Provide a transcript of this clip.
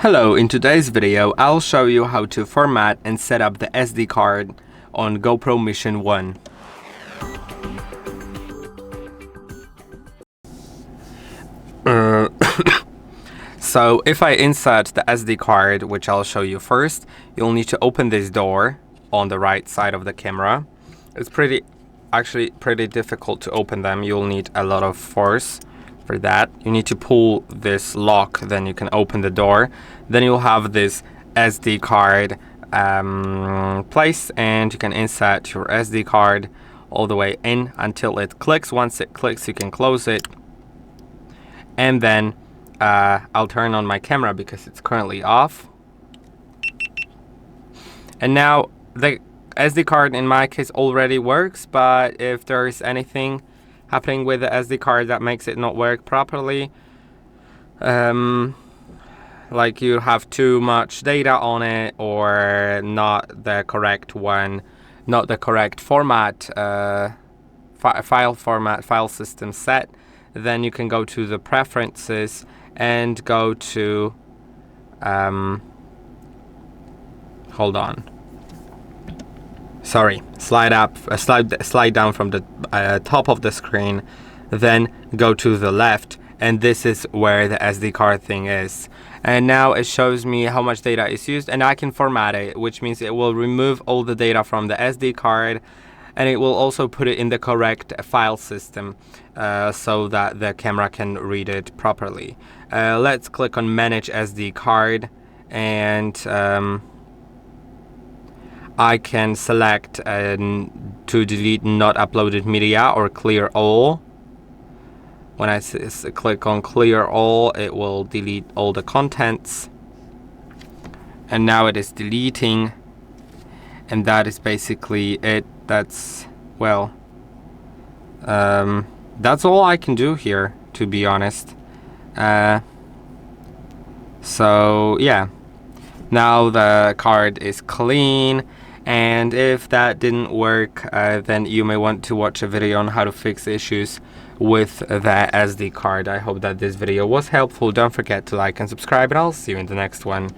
Hello, in today's video I'll show you how to format and set up the SD card on GoPro Mission 1. So if I insert the SD card, which I'll show you first, you'll need to open this door on the right side of the camera. It's actually pretty difficult to open them. You'll need a lot of force. For that, you need to pull this lock, then you can open the door. Then you'll have this SD card place, and you can insert your SD card all the way in until it clicks. Once it clicks, you can close it, and then I'll turn on my camera because it's currently off. And now the SD card in my case already works, but if there's anything happening with the SD card that makes it not work properly, like you have too much data on it, or not the correct one, not the correct format, file system set, then you can go to the preferences and go to hold on, sorry, slide down from the top of the screen, then go to the left, and this is where the SD card thing is. And now it shows me how much data is used, and I can format it, which means it will remove all the data from the SD card, and it will also put it in the correct file system so that the camera can read it properly. Let's click on Manage SD Card, and I can select to delete not uploaded media or clear all. When I click on clear all, it will delete all the contents, and now it is deleting, and that is basically it. That's, well, that's all I can do here, to be honest. So yeah, now the card is clean. And if that didn't work, then you may want to watch a video on how to fix issues with the SD card. I hope that this video was helpful. Don't forget to like and subscribe, and I'll see you in the next one.